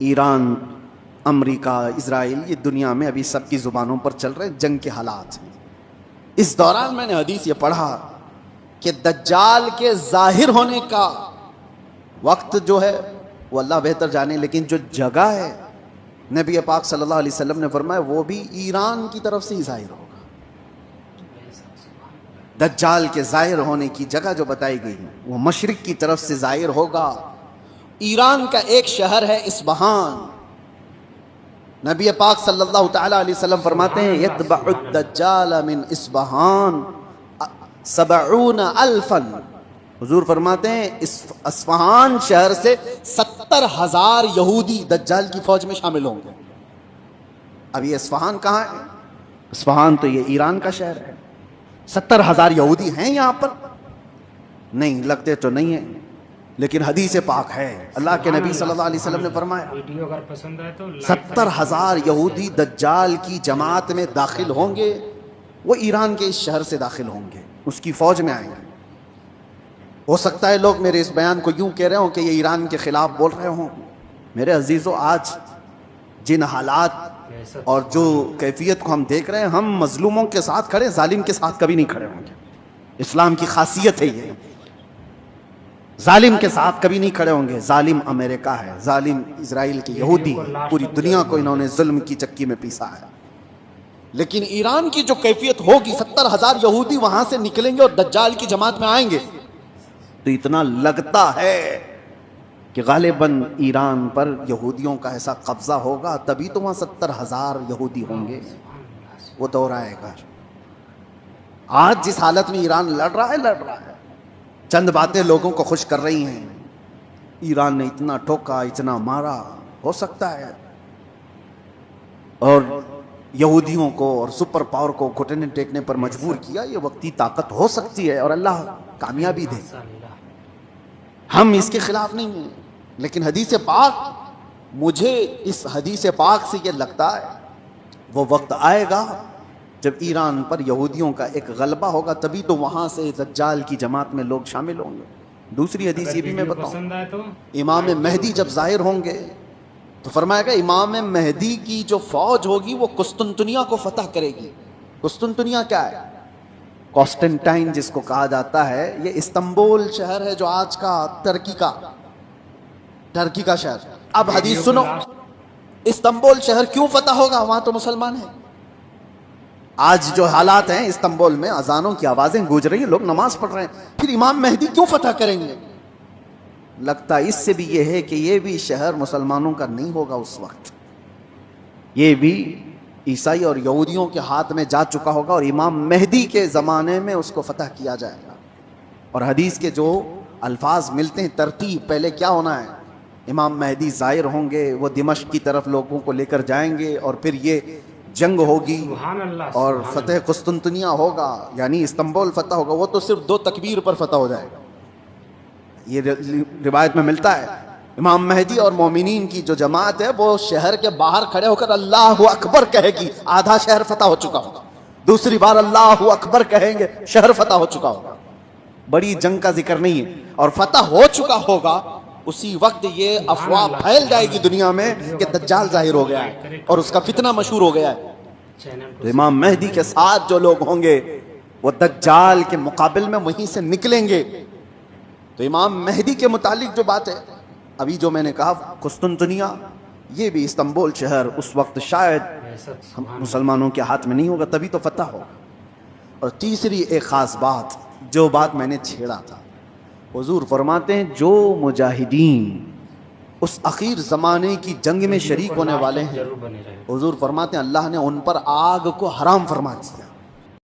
ایران، امریکہ، اسرائیل، یہ دنیا میں ابھی سب کی زبانوں پر چل رہے جنگ کے حالات ہیں۔ اس دوران میں نے حدیث یہ پڑھا کہ دجال کے ظاہر ہونے کا وقت جو ہے وہ اللہ بہتر جانے، لیکن جو جگہ ہے نبی پاک صلی اللہ علیہ وسلم نے فرمایا وہ بھی ایران کی طرف سے ہی ظاہر ہوگا۔ دجال کے ظاہر ہونے کی جگہ جو بتائی گئی وہ مشرق کی طرف سے ظاہر ہوگا۔ ایران کا ایک شہر ہے اصفہان، نبی پاک صلی اللہ تعالی علیہ وسلم فرماتے ہیں یتبع الدجال من اصفہان 70,000، حضور فرماتے ہیں اصفہان شہر سے 70,000 یہودی دجال کی فوج میں شامل ہوں گے۔ اب یہ اصفہان کہاں ہے؟ اصفہان تو یہ ایران کا شہر ہے۔ 70,000 یہودی ہیں یہاں پر؟ نہیں، لگتے تو نہیں ہیں، لیکن حدیث پاک ہے، اللہ کے نبی صلی اللہ علیہ وسلم نے فرمایا 70,000 یہودی دجال کی جماعت میں داخل ہوں گے، وہ ایران کے اس شہر سے داخل ہوں گے، اس کی فوج میں آئیں گے۔ ہو سکتا ہے لوگ میرے اس بیان کو یوں کہہ رہے ہوں کہ یہ ایران کے خلاف بول رہے ہوں۔ میرے عزیزو، آج جن حالات اور جو کیفیت کو ہم دیکھ رہے ہیں، ہم مظلوموں کے ساتھ کھڑے، ظالم کے ساتھ کبھی نہیں کھڑے ہوں گے۔ اسلام کی خاصیت ہے یہ، ظالم کے ساتھ کبھی نہیں کھڑے ہوں گے۔ ظالم امریکہ ہے، ظالم اسرائیل کے یہودی، پوری دنیا کو انہوں نے ظلم کی چکی میں پیسا ہے۔ لیکن ایران کی جو کیفیت ہوگی، 70,000 یہودی وہاں سے نکلیں گے اور دجال کی جماعت میں آئیں گے، تو اتنا لگتا ہے کہ غالباً ایران پر یہودیوں کا ایسا قبضہ ہوگا، تبھی تو وہاں 70,000 یہودی ہوں گے۔ وہ دور آئے گا۔ آج جس حالت میں ایران لڑ رہا ہے، چند باتیں لوگوں کو خوش کر رہی ہیں۔ ایران نے اتنا ٹھوکا، اتنا مارا، ہو سکتا ہے، اور یہودیوں کو اور سپر پاور کو گھٹنے ٹیکنے پر مجبور کیا، یہ وقتی طاقت ہو سکتی ہے اور اللہ کامیابی دے۔ ہم اس کے خلاف نہیں ہیں، لیکن حدیث پاک، مجھے اس حدیث پاک سے یہ لگتا ہے وہ وقت آئے گا جب ایران پر یہودیوں کا ایک غلبہ ہوگا، تبھی تو وہاں سے دجال کی جماعت میں لوگ شامل ہوں گے۔ دوسری حدیث یہ بھی میں بتاؤں، امام مہدی جب ظاہر ہوں گے تو فرمایا گا امام مہدی کی جو فوج ہوگی وہ قسطنطنیہ کو فتح کرے گی۔ قسطنطنیہ کیا ہے؟ کانسٹنٹائن جس کو کہا جاتا ہے، یہ استنبول شہر ہے جو آج کا ترکی کا شہر۔ اب حدیث سنو، استنبول شہر کیوں فتح ہوگا؟ وہاں تو مسلمان ہیں۔ آج جو حالات ہیں استنبول میں، اذانوں کی آوازیں گونج رہی ہیں، لوگ نماز پڑھ رہے ہیں، پھر امام مہدی کیوں فتح کریں گے؟ لگتا اس سے بھی یہ ہے کہ یہ بھی شہر مسلمانوں کا نہیں ہوگا اس وقت، یہ بھی عیسائی اور یہودیوں کے ہاتھ میں جا چکا ہوگا، اور امام مہدی کے زمانے میں اس کو فتح کیا جائے گا۔ اور حدیث کے جو الفاظ ملتے ہیں، ترتیب پہلے کیا ہونا ہے، امام مہدی ظاہر ہوں گے، وہ دمشق کی طرف لوگوں کو لے کر جائیں گے، اور پھر یہ جنگ ہوگی اور فتح قسطنطنیہ ہوگا، یعنی استنبول فتح ہوگا۔ وہ تو صرف 2 تکبیر پر فتح ہو جائے گا، یہ روایت میں ملتا ہے۔ امام مہدی اور مومنین کی جو جماعت ہے وہ شہر کے باہر کھڑے ہو کر اللہ اکبر کہے گی، آدھا شہر فتح ہو چکا ہوگا، دوسری بار اللہ اکبر کہیں گے، شہر فتح ہو چکا ہوگا۔ بڑی جنگ کا ذکر نہیں ہے، اور فتح ہو چکا ہوگا، اسی وقت یہ افواہ پھیل جائے گی دنیا میں کہ دجال ظاہر ہو گیا ہے اور اس کا فتنہ مشہور ہو گیا ہے۔ تو امام مہدی کے ساتھ جو لوگ ہوں گے وہ دجال کے مقابل میں وہیں سے نکلیں گے۔ تو امام مہدی کے متعلق جو بات ہے، ابھی جو میں نے کہا قسطنطنیہ، یہ بھی استنبول شہر اس وقت شاید مسلمانوں کے ہاتھ میں نہیں ہوگا، تبھی تو فتح ہوگا۔ اور تیسری ایک خاص بات، جو بات میں نے چھیڑا تھا، حضور فرماتے ہیں جو مجاہدین اس اخیر زمانے کی جنگ میں شریک ہونے والے ہیں، حضور فرماتے ہیں اللہ نے ان پر آگ کو حرام فرما دیا۔